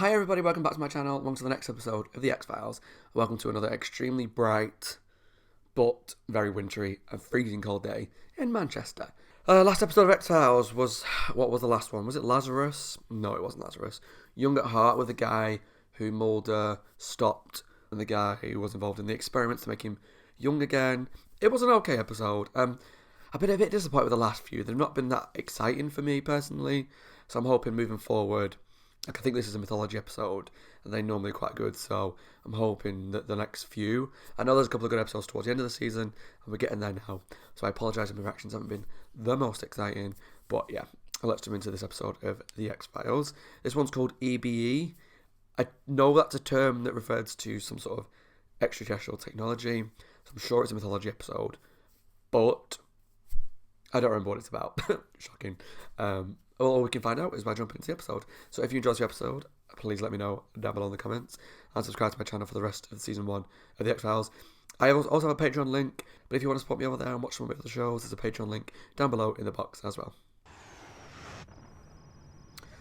Hi everybody, welcome back to my channel, welcome to the next episode of The X-Files. Welcome to another extremely bright, but very wintry and freezing cold day in Manchester. Last episode of X-Files was, what was the last one? Was it Lazarus? No, it wasn't Lazarus. Young at Heart, with the guy who Mulder stopped and the guy who was involved in the experiments to make him young again. It was an okay episode. I've been a bit disappointed with the last few. They've not been that exciting for me personally, so I'm hoping moving forward, I think this is a mythology episode, and they're normally quite good, so I'm hoping that the next few... I know there's a couple of good episodes towards the end of the season, and we're getting there now, so I apologise if my reactions haven't been the most exciting, but yeah, let's jump into this episode of The X-Files. This one's called E.B.E. I know that's a term that refers to some sort of extraterrestrial technology, so I'm sure it's a mythology episode, but I don't remember what it's about. Shocking. All we can find out is by jumping into the episode. So if you enjoyed the episode, please let me know down below in the comments. And subscribe to my channel for the rest of Season 1 of The X-Files. I also have a Patreon link, but if you want to support me over there and watch some of the shows, there's a Patreon link down below in the box as well.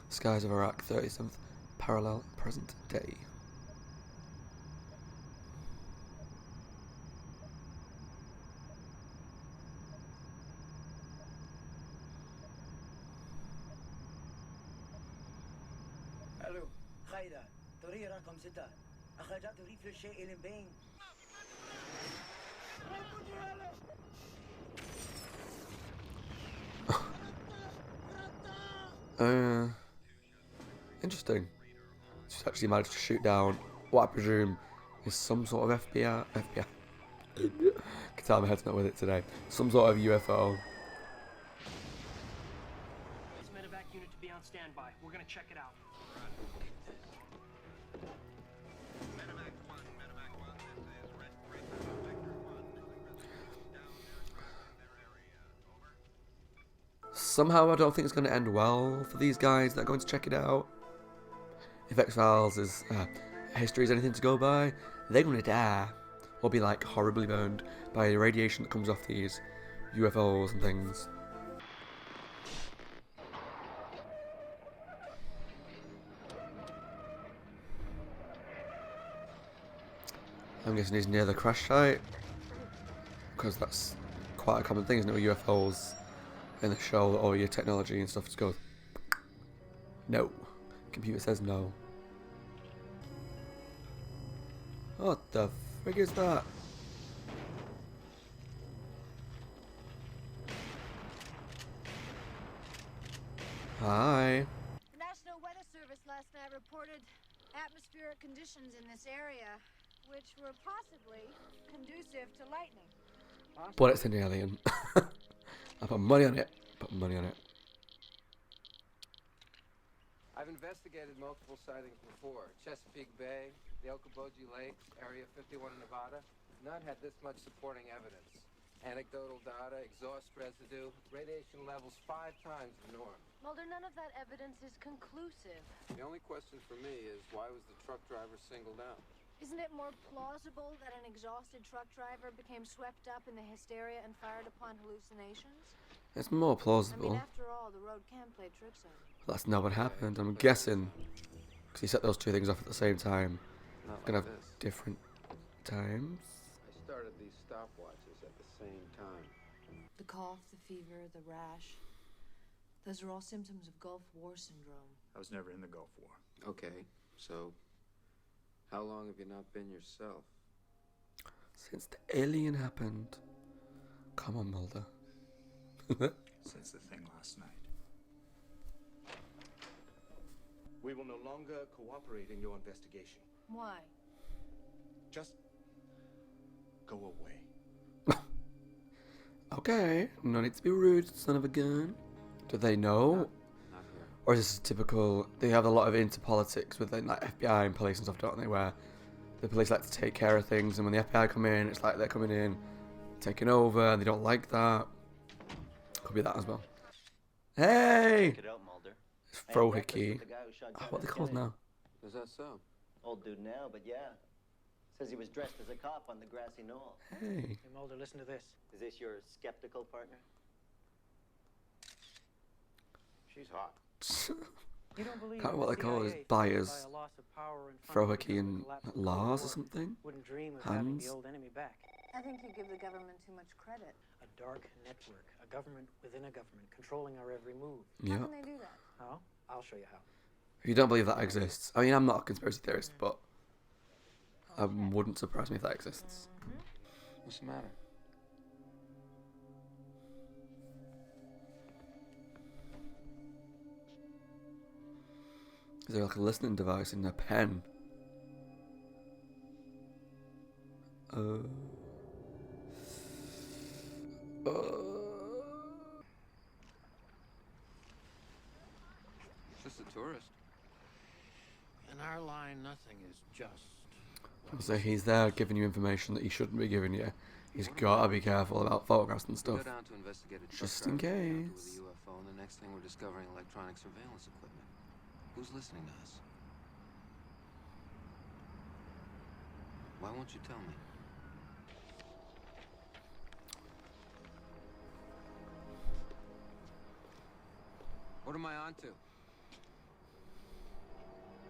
Skies of Iraq, 37th parallel present day. الو خيدا طريق رقم 6 اخرجت ريف الشيء البين Interesting. She's actually managed to shoot down what I presume is some sort of FBI. I can tell my head's not with it today. Some sort of UFO. Medevac unit to be on standby. We're gonna check it out. Somehow I don't think it's going to end well for these guys that are going to check it out. If X-Files is history is anything to go by, they're going to die or be like horribly burned by the radiation that comes off these UFOs and things. I'm guessing he's near the crash site, because that's quite a common thing, isn't it, with UFOs in the show, all your technology and stuff just goes no. Computer says no. What the frig is that? Hi. The National Weather Service last night reported atmospheric conditions in this area, which were possibly conducive to lightning. But it's an alien. I put money on it. Put money on it. I've investigated multiple sightings before. Chesapeake Bay, the Okoboji Lakes, Area 51 in Nevada. None had this much supporting evidence. Anecdotal data, exhaust residue, radiation levels 5 times the norm. Mulder, none of that evidence is conclusive. The only question for me is, why was the truck driver singled out? Isn't it more plausible that an exhausted truck driver became swept up in the hysteria and fired upon hallucinations? It's more I plausible. mean, after all, the road can play tricks on you. That's not what happened. I'm guessing because he set those two things off at the same time. Not Gonna like have this. different times. I started these stopwatches at the same time. The cough, the fever, the rash. Those are all symptoms of Gulf War syndrome. I was never in the Gulf War. Okay, so how long have you not been yourself? Since the alien happened. Come on, Mulder. Since the thing last night. We will no longer cooperate in your investigation. Why? Just go away. Okay, no need to be rude, son of a gun. Do they know? Not here. Or is this typical? They have a lot of interpolitics with like FBI and police and stuff, don't they? Where the police like to take care of things, and when the FBI come in, it's like they're coming in, taking over, and they don't like that. Could be that as well. Hey! Check it out, Mulder. It's I had breakfast Frohickey. with the guy who shot Oh, John what are they F. called Kennedy. now? Is that so? Old dude now, but yeah. Says he was dressed as a cop on the grassy knoll. Hey. Hey, Mulder, listen to this. Is this your skeptical partner? She's hot. You don't believe Can't remember what the they call it, CIA buyers. by a loss throw her key in Lars or something? Wouldn't dream of having the Hans? old enemy back. I think you give the government too much credit. A dark network, a government within a government, controlling our every move. Yeah. How can they do that? How? I'll show you how. If you don't believe that exists, I mean, I'm not a conspiracy theorist, but it wouldn't surprise me if that exists. What's the matter? Is there like a listening device in a pen? Just a tourist. In our line, nothing is just. So he's there giving you information that he shouldn't be giving you. He's got to be careful about photographs and We stuff. go down to investigate a truck Just in driver encounter case. with a UFO, and the next thing we're discovering electronic surveillance equipment. Who's listening to us? Why won't you tell me? What am I on to?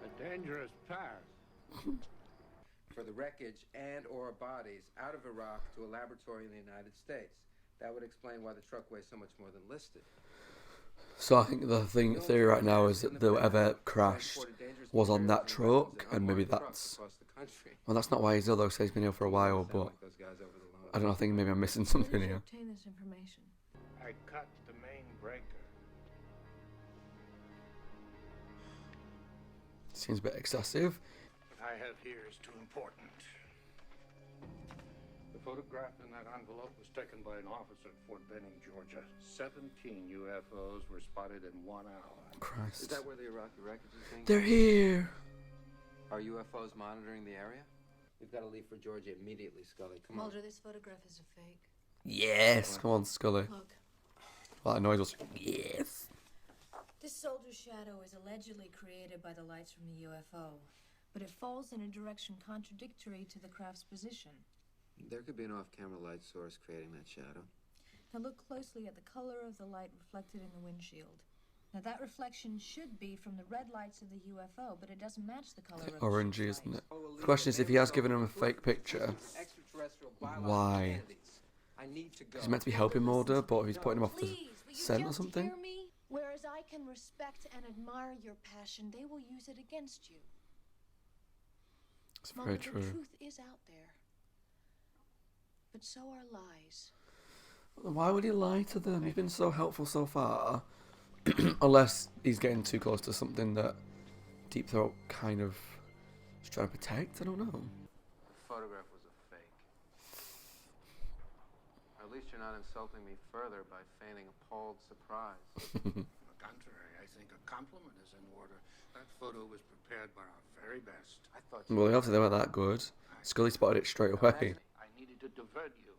A dangerous path. For the wreckage and or bodies out of Iraq to a laboratory in the United States. That would explain why the truck weighs so much more than listed. So I think the theory right now is that whoever crashed was on that truck, and maybe that's... Well, that's not why he's ill, though, so he's been ill for a while, but... I don't know, I think maybe I'm missing something Where did you here. obtain this information? I cut the main breaker. Seems a bit excessive. What I have here is too important. The photograph in that envelope was taken by an officer at Fort Benning, Georgia. 17 UFOs were spotted in 1 hour. Christ. Is that where the Iraqi wreckage is being? They're here! Are UFOs monitoring the area? We've got to leave for Georgia immediately, Scully. Come on. Mulder, this photograph is a fake. Yes! Come on, Scully. Look, Well, that noise was... Yes! this soldier's shadow is allegedly created by the lights from the UFO, but it falls in a direction contradictory to the craft's position. There could be an off-camera light source creating that shadow. Now look closely at the color of the light reflected in the windshield. Now that reflection should be from the red lights of the UFO, but it doesn't match the color of the Orangey, ship's isn't it? lights. The question is, if he has given him a fake picture, why? He's meant to be helping Mulder, but he's putting him off the Please, will you scent or just something? hear me? Whereas I can respect and admire your passion, they will use it against you. It's Mulder, very the true. truth is out there. But so are lies. Why would he lie to them? He's been so helpful so far. Unless he's getting too close to something that Deep Throat kind of is trying to protect. I don't know. The photograph was a fake. At least you're not insulting me further by feigning appalled surprise. On the contrary, I think a compliment is in order. That photo was prepared by our very best. I thought Well, obviously they weren't that good. Scully spotted it straight away. I needed to divert you.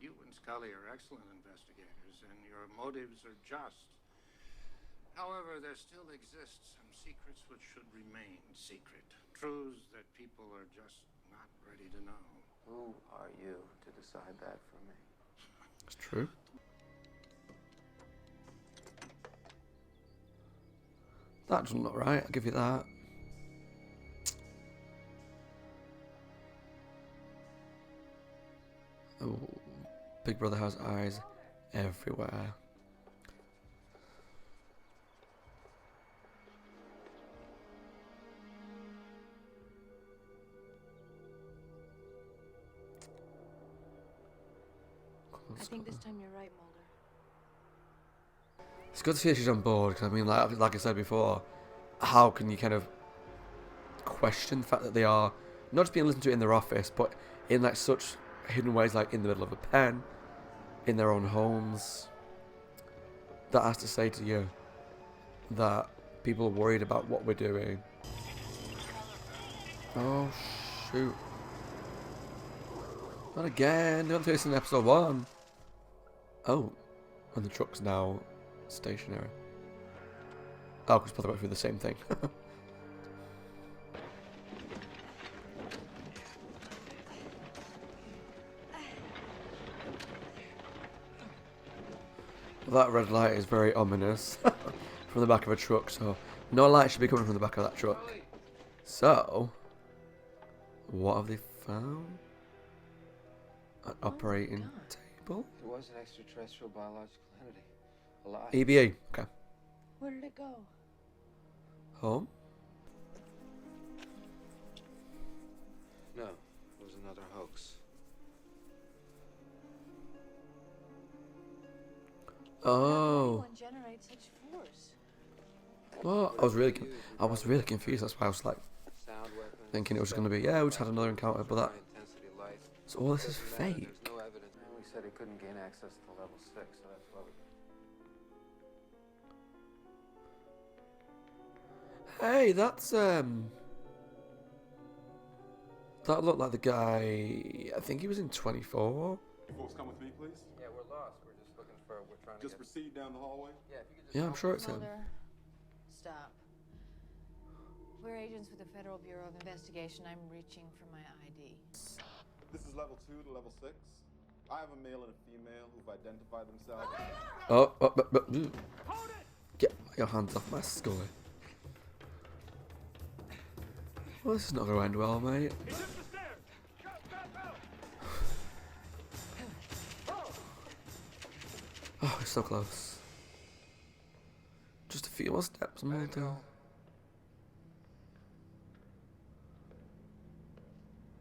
You and Scully are excellent investigators, and your motives are just. However, there still exists some secrets which should remain secret. Truths that people are just not ready to know. Who are you to decide that for me? It's true. That doesn't look right, I'll give you that. Oh, Big Brother has eyes everywhere. I think this time you're right, Mulder. It's good to see she's on board, because I mean, like I said before, how can you kind of question the fact that they are not just being listened to in their office, but in like such hidden ways, like in the middle of a pen, in their own homes? That has to say to you that people are worried about what we're doing. Oh shoot. Not again, don't do this in episode 1. Oh, and the truck's now stationary. Oh, because probably went through the same thing. That red light is very ominous from the back of a truck, so no light should be coming from the back of that truck. So, what have they found? An operating table? It was an extraterrestrial biological entity. Alive. E.B.E. Okay. Where did it go? Home? No, it was another hoax. Oh. Anyone generate such force? Well, I was really confused. That's why I was like Sound weapons, thinking it was going to be, yeah, we just had another encounter, but that. high intensity light. So all this is Doesn't matter, fake. There's no evidence. We said he couldn't gain access to level 6, so that's why we... Hey, that's that looked like the guy. I think he was in 24. You folks come with me, please. Yeah, we're lost. We're just looking for. We're trying to Just proceed down the hallway. Yeah, if you could just. Yeah, I'm sure it's him. Mulder, stop. We're agents with the Federal Bureau of Investigation. I'm reaching for my ID. This is level 2 to level 6. I have a male and a female who've identified themselves. Get your hands off my skull. Well, this is not going to end well, mate. Oh, it's so close. Just a few more steps, and we'll do.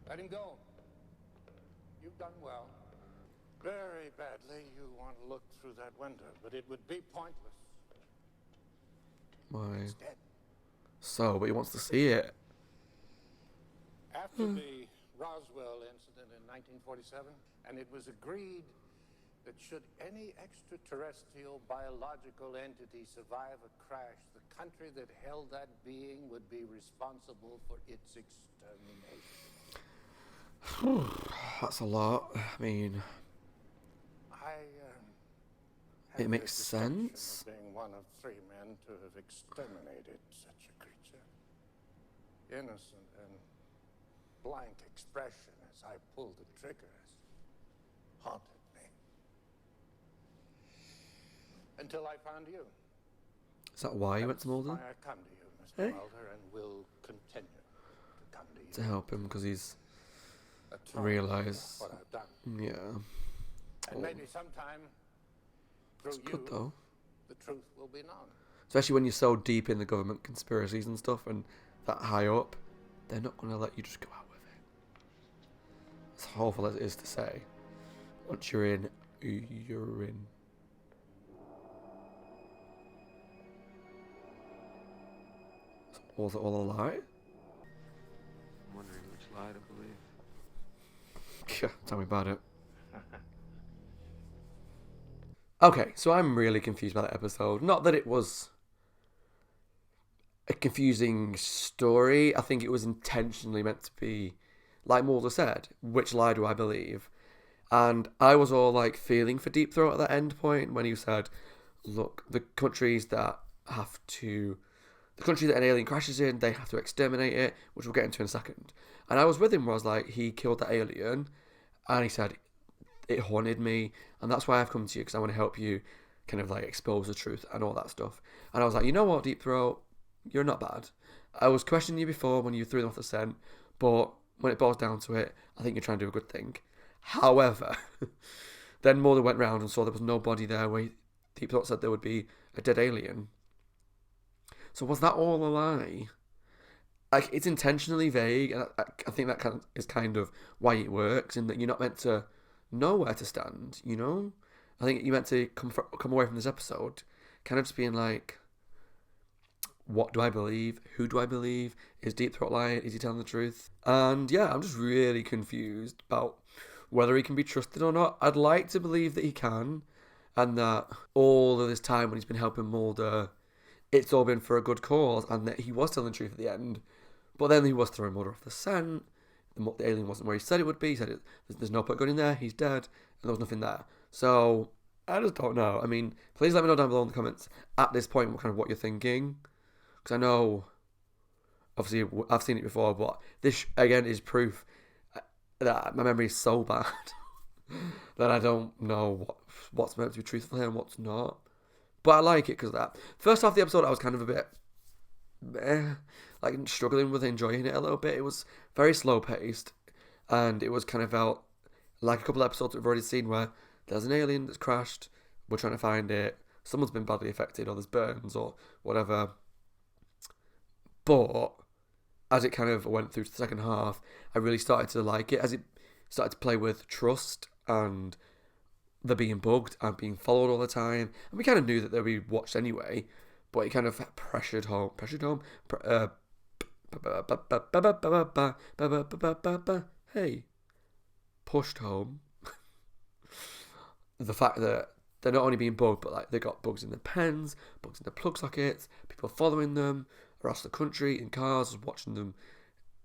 Let him go. You've done well. Very badly, you want to look through that window, but it would be pointless. Why? It's dead. So, but he wants to see it. After the Roswell incident in 1947, and it was agreed that should any extraterrestrial biological entity survive a crash, the country that held that being would be responsible for its extermination. That's a lot. I mean, it makes sense. Of being one of 3 men to have exterminated such a creature. Innocent and blank expression as I pulled the trigger has haunted me. Until I found you. Is that why you went to Mulder? That's why I come to you, Mr. Mulder, and will continue to come to you. To help him, because he's That's realised. what I've done. Yeah. And maybe sometime through It's you, good though. the truth will be known. Especially when you're so deep in the government conspiracies and stuff, and that high up, they're not going to let you just go out with it. As awful as it is to say, once you're in, you're in. Was it all a lie? I'm wondering which lie to believe. Yeah, tell me about it. Okay, so I'm really confused by that episode. Not that it was a confusing story. I think it was intentionally meant to be, like Mulder said, which lie do I believe? And I was all like feeling for Deep Throat at that end point when he said, look, the country that an alien crashes in, they have to exterminate it, which we'll get into in a second. And I was with him where I was like, he killed that alien, and he said, it haunted me, and that's why I've come to you, because I want to help you kind of like expose the truth and all that stuff. And I was like, you know what, Deep Throat, you're not bad. I was questioning you before when you threw them off the scent, but when it boils down to it, I think you're trying to do a good thing. However, then Mulder went round and saw there was no body there where Deep Throat said there would be a dead alien. So was that all a lie? Like, it's intentionally vague, and I think that is kind of why it works, in that you're not meant to know where to stand, you know? I think you're meant to come away from this episode kind of just being like, what do I believe? Who do I believe? Is Deep Throat lying? Is he telling the truth? And yeah, I'm just really confused about whether he can be trusted or not. I'd like to believe that he can, and that all of this time when he's been helping Mulder, it's all been for a good cause, and that he was telling the truth at the end. But then he was throwing Mulder off the scent. The alien wasn't where he said it would be. He said there's no point going in there. He's dead, and there was nothing there. So I just don't know. I mean, please let me know down below in the comments at this point what you're thinking, because I know, obviously, I've seen it before, but this again is proof that my memory is so bad that I don't know what's meant to be truthful here and what's not. But I like it because of that. First half of the episode, I was kind of a bit like struggling with enjoying it a little bit. It was very slow paced, and it was kind of felt like a couple of episodes we've already seen where there's an alien that's crashed, we're trying to find it, someone's been badly affected, or there's burns or whatever. But as it kind of went through to the second half, I really started to like it as it started to play with trust and they're being bugged and being followed all the time. And we kind of knew that they'd be watched anyway, but it kind of pushed home the fact that they're not only being bugged, but like they got bugs in their pens, bugs in their plug sockets, people following them across the country in cars, watching them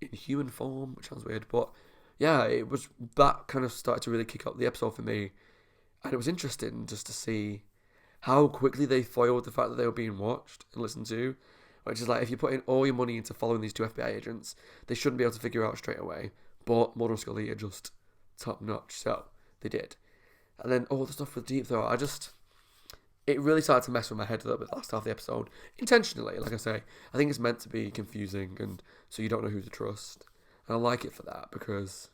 in human form, which sounds weird, but yeah, it was that kind of started to really kick up the episode for me, and it was interesting just to see how quickly they foiled the fact that they were being watched and listened to, which is like if you put in all your money into following these two FBI agents, they shouldn't be able to figure out straight away, but Mulder and Scully are just top notch, so they did. And then all the stuff with Deep Throat, it really started to mess with my head a little bit last half of the episode. Intentionally, like I say. I think it's meant to be confusing and so you don't know who to trust. And I like it for that because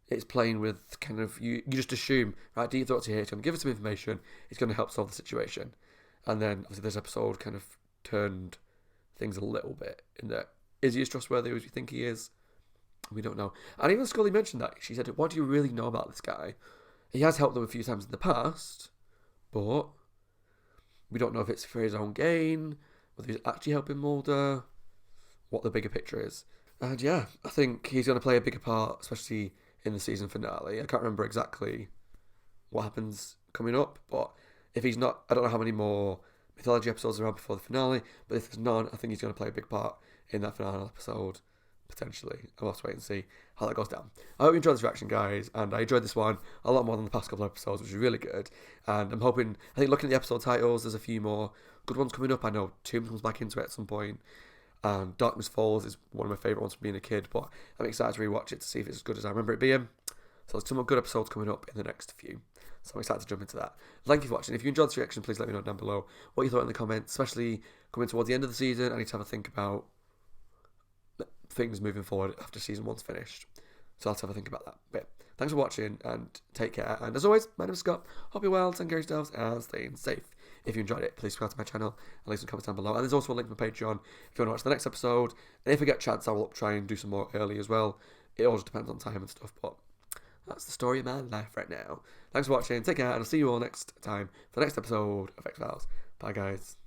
it's playing with kind of, you just assume, right, Deep Throat's here, he's going to give us some information, he's going to help solve the situation. And then obviously this episode kind of turned things a little bit in that, is he as trustworthy as you think he is? We don't know. And even Scully mentioned that. She said, what do you really know about this guy? He has helped them a few times in the past, but we don't know if it's for his own gain, whether he's actually helping Mulder, what the bigger picture is. And yeah, I think he's going to play a bigger part, especially in the season finale. I can't remember exactly what happens coming up, but if he's not, I don't know how many more mythology episodes there are before the finale, but if there's none, I think he's going to play a big part in that final episode, potentially. I'll have to wait and see how that goes down. I hope you enjoyed this reaction, guys, and I enjoyed this one a lot more than the past couple of episodes, which is really good. And I'm hoping, I think looking at the episode titles, there's a few more good ones coming up. I know Tombs comes back into it at some point, and Darkness Falls is one of my favourite ones from being a kid, but I'm excited to rewatch it to see if it's as good as I remember it being. So there's some more good episodes coming up in the next few. So I'm excited to jump into that. Thank you for watching. If you enjoyed this reaction, please let me know down below what you thought in the comments, especially coming towards the end of the season. I need to have a think about things moving forward after season 1's finished. So I'll have a think about that. But thanks for watching and take care. And as always, my name is Scott. Hope you're well, take care of yourselves and staying safe. If you enjoyed it, please subscribe to my channel and leave some comments down below. And there's also a link to my Patreon if you want to watch the next episode. And if I get a chance, I will try and do some more early as well. It all just depends on time and stuff, but that's the story of my life right now. Thanks for watching, take care, and I'll see you all next time for the next episode of X-Files. Bye, guys.